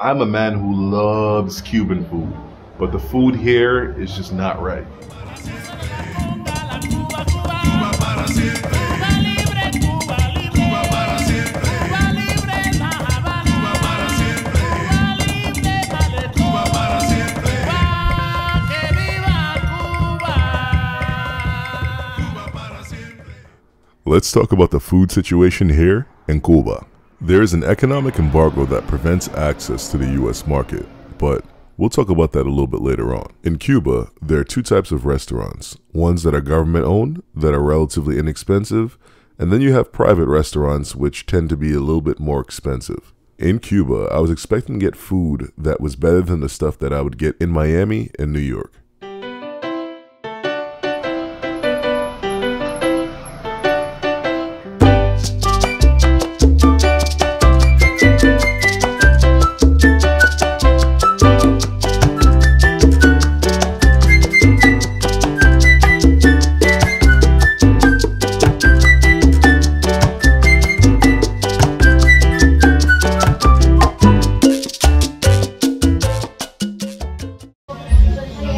I'm a man who loves Cuban food, but the food here is just not right. Let's talk about the food situation here in Cuba. There is an economic embargo that prevents access to the US market, but we'll talk about that a little bit later on. In Cuba, there are two types of restaurants, ones that are government owned, that are relatively inexpensive, and then you have private restaurants which tend to be a little bit more expensive. In Cuba, I was expecting to get food that was better than the stuff that I would get in Miami and New York.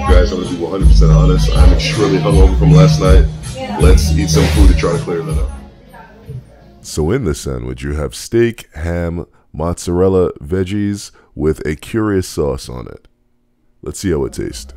Guys, I'm gonna be 100% honest. I'm extremely hungover from last night. Let's eat some food to try to clear that up. So in this sandwich, you have steak, ham, mozzarella, veggies with a curious sauce on it. Let's see how it tastes.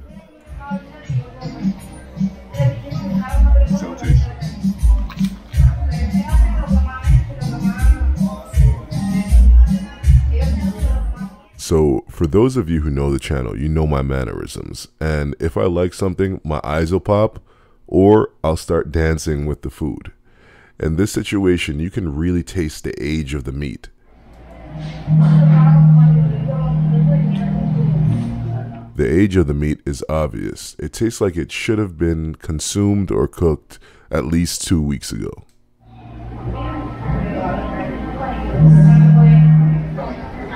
So for those of you who know the channel, you know my mannerisms, and if I like something, my eyes will pop or I'll start dancing with the food. In this situation, you can really taste the age of the meat. The age of the meat is obvious. It tastes like it should have been consumed or cooked at least 2 weeks ago.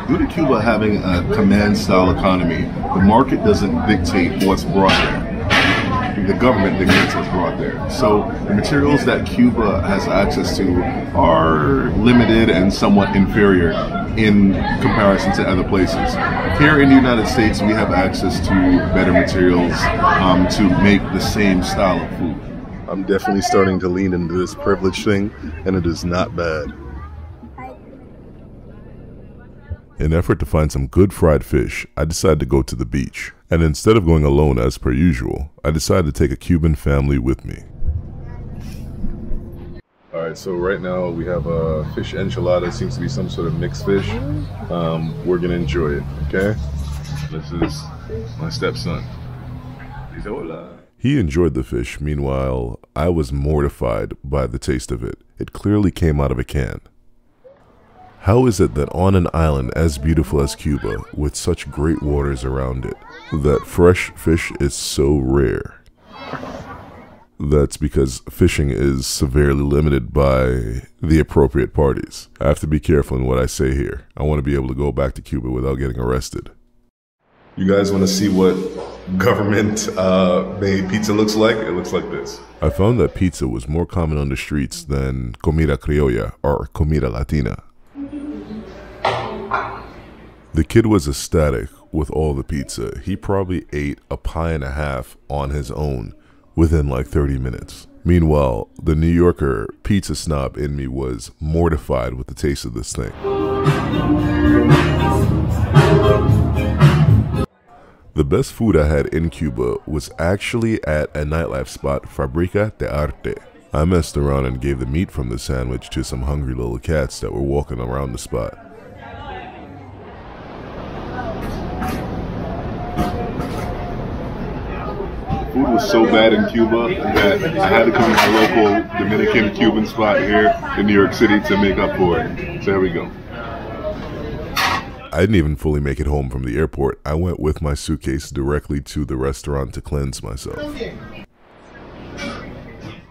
Due to Cuba having a command-style economy, the market doesn't dictate what's brought there. The government dictates what's brought there. So the materials that Cuba has access to are limited and somewhat inferior in comparison to other places. Here in the United States, we have access to better materials to make the same style of food. I'm definitely starting to lean into this privilege thing, and it is not bad. In an effort to find some good fried fish, I decided to go to the beach. And instead of going alone as per usual, I decided to take a Cuban family with me. Alright, so right now we have a fish enchilada. It seems to be some sort of mixed fish. We're gonna enjoy it, okay? This is my stepson. He enjoyed the fish, meanwhile, I was mortified by the taste of it. It clearly came out of a can. How is it that on an island as beautiful as Cuba, with such great waters around it, that fresh fish is so rare? That's because fishing is severely limited by the appropriate parties. I have to be careful in what I say here. I want to be able to go back to Cuba without getting arrested. You guys want to see what government made pizza looks like? It looks like this. I found that pizza was more common on the streets than comida criolla or comida latina. The kid was ecstatic with all the pizza. He probably ate a pie and a half on his own within like 30 minutes. Meanwhile, the New Yorker pizza snob in me was mortified with the taste of this thing. The best food I had in Cuba was actually at a nightlife spot, Fábrica de Arte. I messed around and gave the meat from the sandwich to some hungry little cats that were walking around the spot. Food was so bad in Cuba that I had to come to my local Dominican Cuban spot here in New York City to make up for it. So here we go. I didn't even fully make it home from the airport. I went with my suitcase directly to the restaurant to cleanse myself.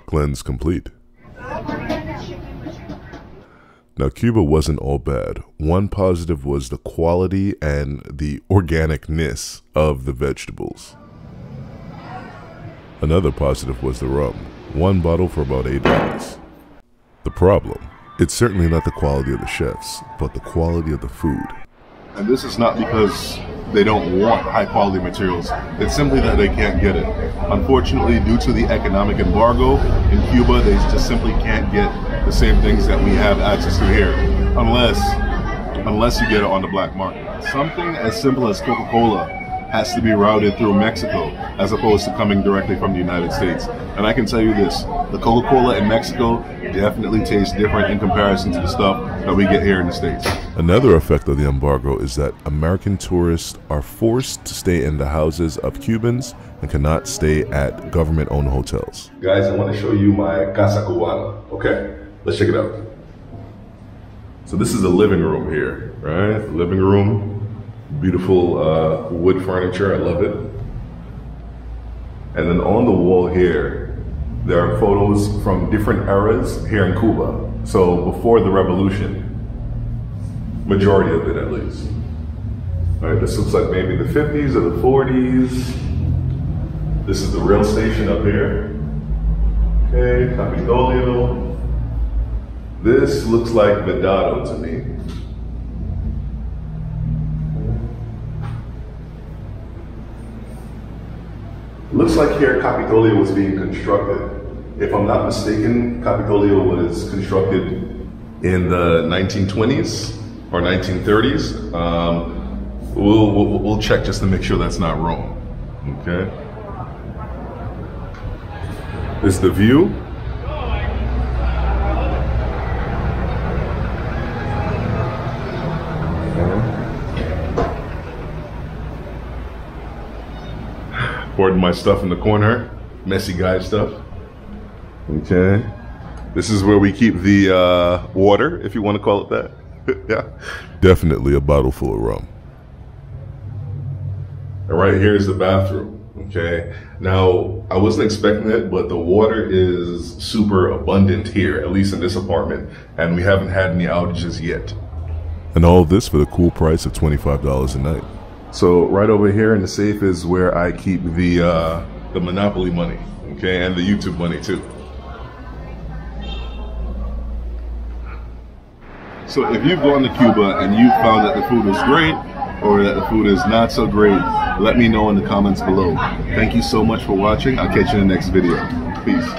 Cleanse complete. Now, Cuba wasn't all bad. One positive was the quality and the organicness of the vegetables. Another positive was the rum. One bottle for about $8. The problem, it's certainly not the quality of the chefs, but the quality of the food. And this is not because they don't want high quality materials. It's simply that they can't get it. Unfortunately, due to the economic embargo in Cuba, they just simply can't get the same things that we have access to here, unless you get it on the black market. Something as simple as Coca-Cola has to be routed through Mexico as opposed to coming directly from the United States. And I can tell you this, the Coca-Cola in Mexico definitely tastes different in comparison to the stuff that we get here in the States. Another effect of the embargo is that American tourists are forced to stay in the houses of Cubans and cannot stay at government-owned hotels. Guys, I want to show you my Casa Cubana. Okay, let's check it out. So this is the living room here, right? The living room. Beautiful wood furniture, I love it. And then on the wall here, there are photos from different eras here in Cuba. So before the revolution, majority of it at least. All right, this looks like maybe the 50s or the 40s. This is the rail station up here. Okay, Capitolio. This looks like Vedado to me. Looks like here Capitolio was being constructed. If I'm not mistaken, Capitolio was constructed in the 1920s or 1930s. We'll check just to make sure that's not wrong. Okay. This is the view. Pardon my stuff in the corner, messy guy stuff. Okay. This is where we keep the water, if you want to call it that. Yeah. Definitely a bottle full of rum. And right here is the bathroom. Okay. Now, I wasn't expecting it, but the water is super abundant here, at least in this apartment, and we haven't had any outages yet. And all of this for the cool price of $25 a night. So right over here in the safe is where I keep the Monopoly money, okay, and the YouTube money too. So if you've gone to Cuba and you found that the food is great or that the food is not so great, let me know in the comments below. Thank you so much for watching. I'll catch you in the next video. Peace.